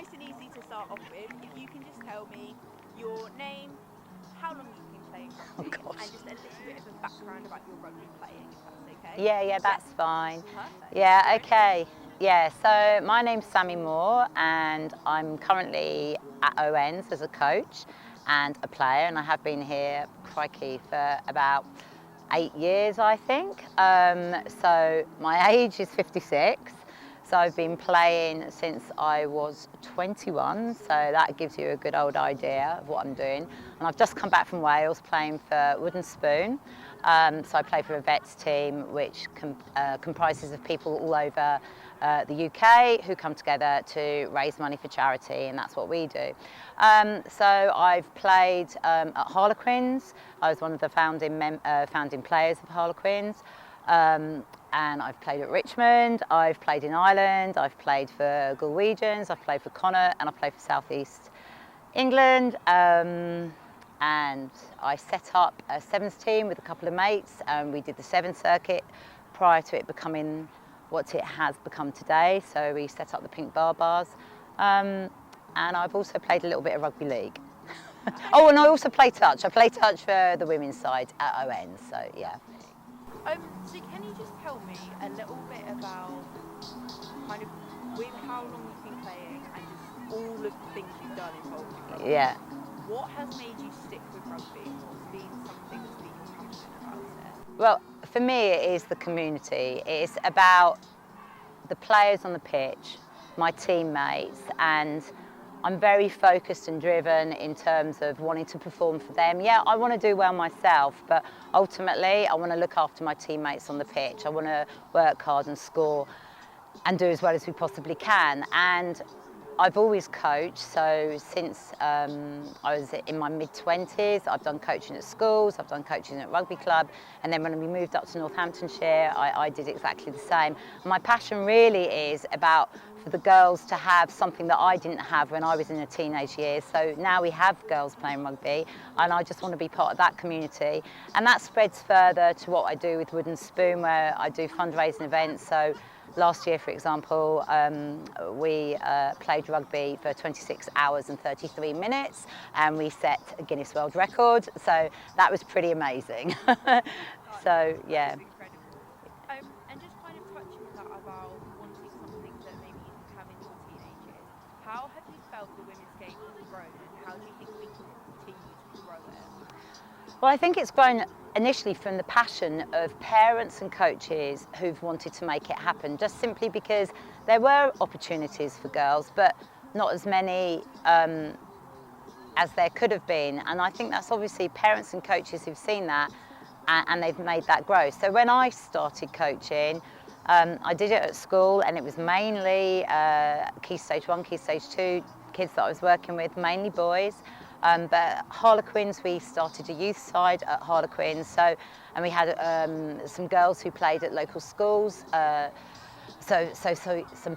nice and easy to start off with. If you can just tell me your name, how long you've been playing rugby, and just a little bit of a background about your rugby playing, if that's okay. Yeah, that's fine. Perfect. Yeah, okay. Yeah, so my name's Sammy Moore and I'm currently at ONs as a coach and a player, and I have been here, crikey, for about 8 years, I think. So my age is 56. So I've been playing since I was 21, so that gives you a good old idea of what I'm doing. And I've just come back from Wales playing for Wooden Spoon. So I play for a vets team which comprises of people all over the UK who come together to raise money for charity, and that's what we do. So I've played at Harlequins. I was one of the founding players of Harlequins. And I've played at Richmond, I've played in Ireland, I've played for Galwegians, I've played for Connacht, and I've played for South East England. And I set up a sevens team with a couple of mates, and we did the Sevens circuit prior to it becoming what it has become today. So we set up the Pink Barbars. And I've also played a little bit of rugby league. Oh, and I also play touch. I play touch for the women's side at ON, so yeah. So can you just tell me a little bit about kind of with how long you've been playing and just all of the things you've done involved in rugby? Yeah. What has made you stick with rugby? What's been something that's been your passion about it? Well, for me it is the community. It's about the players on the pitch, my teammates, and I'm very focused and driven in terms of wanting to perform for them. Yeah, I want to do well myself, but ultimately I want to look after my teammates on the pitch. I want to work hard and score and do as well as we possibly can. And I've always coached, so since I was in my mid-20s, I've done coaching at schools, I've done coaching at rugby club, and then when we moved up to Northamptonshire, I did exactly the same. My passion really is about for the girls to have something that I didn't have when I was in the teenage years. So now we have girls playing rugby, and I just want to be part of that community. And that spreads further to what I do with Wooden Spoon, where I do fundraising events. So last year, for example, we played rugby for 26 hours and 33 minutes, and we set a Guinness World Record. So that was pretty amazing. So, yeah. And just kind of touching on that about wanting something that maybe you didn't have in your teenage years, how have you felt the women's game has grown, and how do you think we can continue to grow it? Well, I think it's grown initially from the passion of parents and coaches who've wanted to make it happen, just simply because there were opportunities for girls, but not as many as there could have been. And I think that's obviously parents and coaches who've seen that, and they've made that grow. So when I started coaching, I did it at school, and it was mainly Key Stage 1, Key Stage 2 kids that I was working with, mainly boys. But Harlequins, we started a youth side at Harlequins, and we had some girls who played at local schools. So some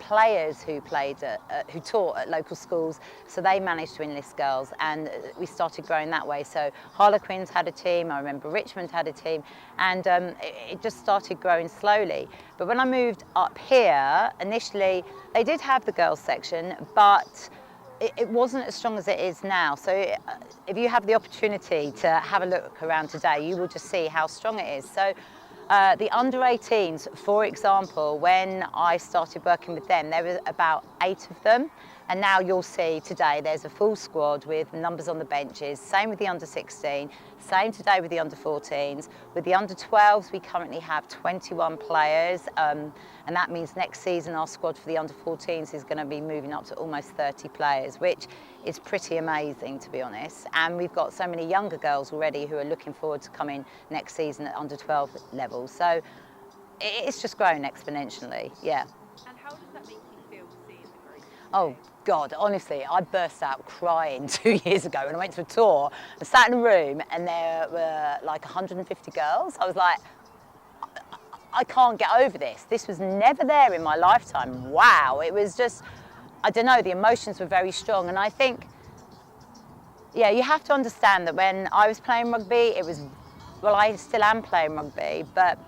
players who who taught at local schools, so they managed to enlist girls, and we started growing that way. So Harlequins had a team, I remember Richmond had a team, and it just started growing slowly. But when I moved up here, initially they did have the girls section, but it wasn't as strong as it is now. So if you have the opportunity to have a look around today, you will just see how strong it is. So the under-18s, for example, when I started working with them, there were about 8 of them. And now you'll see today there's a full squad with numbers on the benches. Same with the under-16, same today with the under-14s. With the under-12s, we currently have 21 players. And that means next season our squad for the under-14s is going to be moving up to almost 30 players, which is pretty amazing, to be honest. And we've got so many younger girls already who are looking forward to coming next season at under-12 levels. So it's just growing exponentially, yeah. And how does that make you feel seeing the growth? Oh God, honestly, I burst out crying 2 years ago when I went to a tour. I sat in a room and there were like 150 girls. I was like, I can't get over this. This was never there in my lifetime. Wow, it was just, I don't know, the emotions were very strong. And I think, yeah, you have to understand that when I was playing rugby, it was, well, I still am playing rugby, but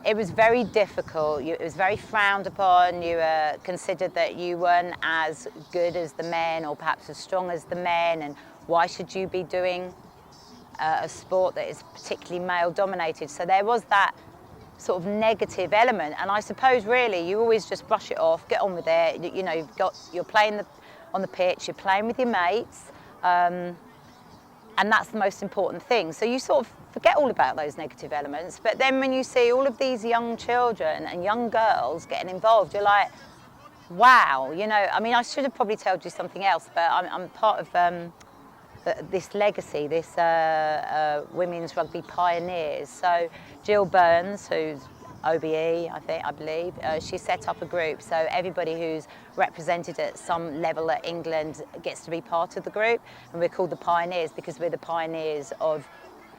It was very difficult. It was very frowned upon. You were considered that you weren't as good as the men or perhaps as strong as the men, and why should you be doing a sport that is particularly male dominated? So there was that sort of negative element, and I suppose really you always just brush it off, get on with it. You know, you're playing on the pitch, you're playing with your mates, and that's the most important thing. So you sort of forget all about those negative elements, but then when you see all of these young children and young girls getting involved, you're like, wow, you know, I mean, I should have probably told you something else, but I'm part of this legacy, this women's rugby pioneers. So Jill Burns, who's OBE, I believe, she set up a group, so everybody who's represented at some level at England gets to be part of the group, and we're called the Pioneers because we're the pioneers of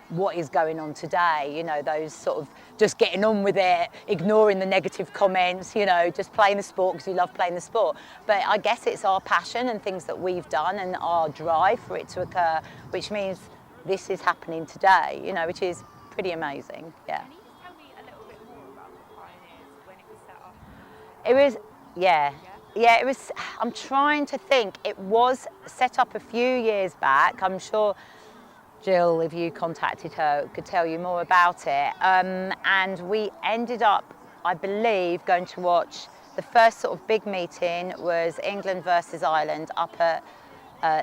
what is going on today, you know, those sort of just getting on with it, ignoring the negative comments, you know, just playing the sport because you love playing the sport. But I guess it's our passion and things that we've done and our drive for it to occur, which means this is happening today, you know, which is pretty amazing, yeah. Can you just tell me a little bit more about the Pioneers when it was set up? It was, yeah, it was, I'm trying to think, it was set up a few years back. I'm sure Jill, if you contacted her, could tell you more about it. And we ended up, I believe, going to watch the first sort of big meeting was England versus Ireland up at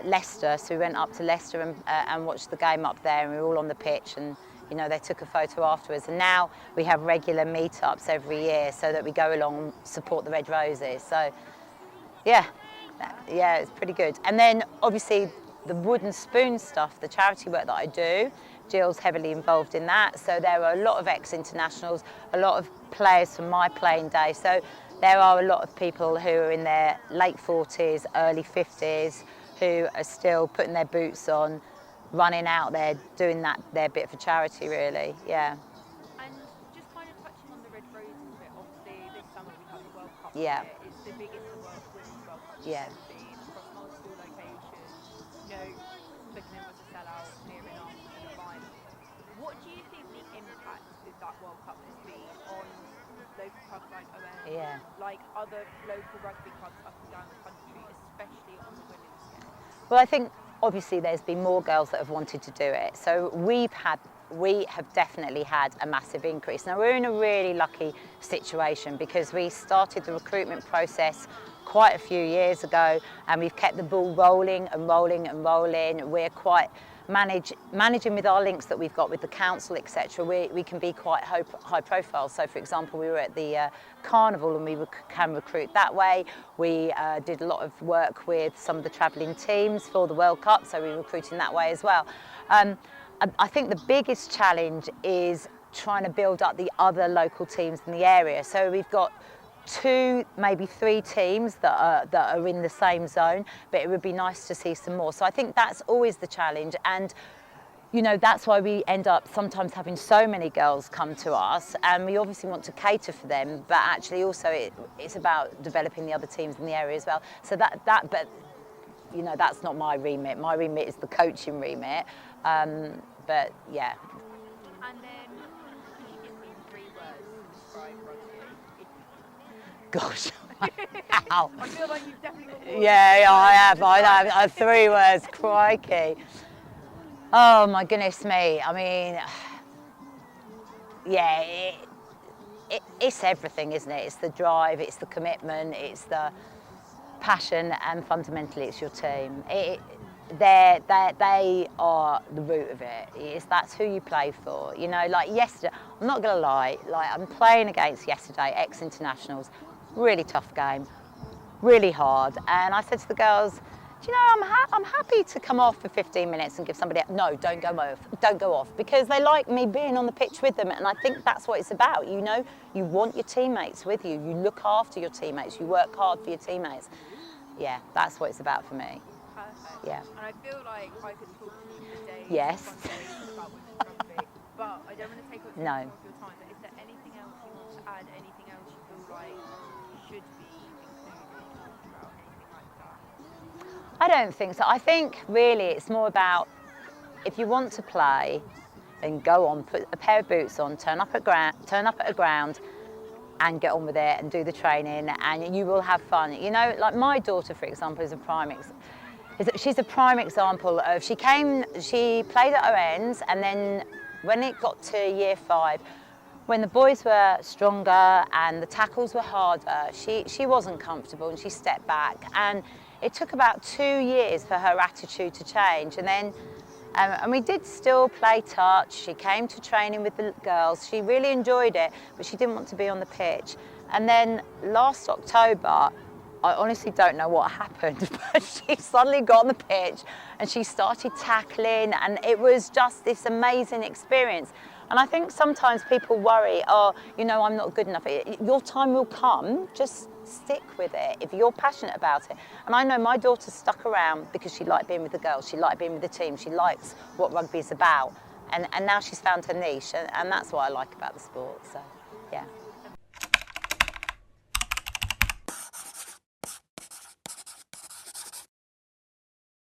Leicester. So we went up to Leicester and watched the game up there, and we were all on the pitch, and you know, they took a photo afterwards. And now we have regular meetups every year so that we go along and support the Red Roses. So yeah, it's pretty good. And then obviously the wooden spoon stuff, the charity work that I do, Jill's heavily involved in that. So there are a lot of ex-internationals, a lot of players from my playing day. So there are a lot of people who are in their late 40s, early 50s, who are still putting their boots on, running out there, doing their bit for charity, really, yeah. And just kind of touching on the Red Roses a bit, obviously this summer we have the World Cup Yeah. here. It's the biggest women's World Cup Yeah. ever been, across multiple locations. You know, Twickenham was a sellout, near enough in the final. What do you think the impact of that World Cup has been on local clubs like ON, Yeah. like other local rugby clubs up and down the country, especially on the women's game? Well, I think obviously there's been more girls that have wanted to do it. So we have definitely had a massive increase. Now we're in a really lucky situation because we started the recruitment process quite a few years ago, and we've kept the ball rolling and rolling and rolling. We're quite managing with our links that we've got with the council, etc. We can be quite high profile. So for example, we were at the carnival and we can recruit that way. We did a lot of work with some of the travelling teams for the World Cup, so we're recruiting that way as well. I think the biggest challenge is trying to build up the other local teams in the area. So we've got 2, maybe 3 teams that are in the same zone, but it would be nice to see some more. So I think that's always the challenge, and you know, that's why we end up sometimes having so many girls come to us, and we obviously want to cater for them, but actually also it's about developing the other teams in the area as well. So but you know, that's not my remit. My remit is the coaching remit, but yeah. And then, can you give me 3 words to describe rugby? Gosh. Ow. I feel like you've definitely got more. Yeah, I have 3 words, crikey. Oh my goodness me, I mean, yeah, it's everything, isn't it? It's the drive, it's the commitment, it's the passion, and fundamentally it's your team. They are the root of it. That's who you play for. You know, like yesterday, I'm not going to lie, like I'm playing against yesterday, ex-internationals, really tough game, really hard. And I said to the girls, do you know, I'm happy to come off for 15 minutes and give somebody else. No, don't go off, because they like me being on the pitch with them, and I think that's what it's about. You know, you want your teammates with you, you look after your teammates, you work hard for your teammates. Yeah, that's what it's about for me. Perfect. Yeah. And I feel like I could talk to you for days Yes. upon days about women's rugby, but I don't want to take up too No. much of your time. But is there anything else you want to add? Anything else you feel like should be included, talked about, anything like that? I don't think so. I think really it's more about, if you want to play, and go on, put a pair of boots on, turn up at a ground and get on with it and do the training, and you will have fun. You know, like my daughter, for example, she's a prime example of, she played at ONs, and then when it got to year 5, when the boys were stronger and the tackles were harder, she wasn't comfortable and she stepped back. And it took about 2 years for her attitude to change. And then, and we did still play touch. She came to training with the girls. She really enjoyed it, but she didn't want to be on the pitch. And then last October, I honestly don't know what happened, but she suddenly got on the pitch and she started tackling, and it was just this amazing experience. And I think sometimes people worry, oh, you know, I'm not good enough. Your time will come, just stick with it if you're passionate about it. And I know my daughter stuck around because she liked being with the girls, she liked being with the team, she likes what rugby is about. And now she's found her niche, and that's what I like about the sport, so yeah.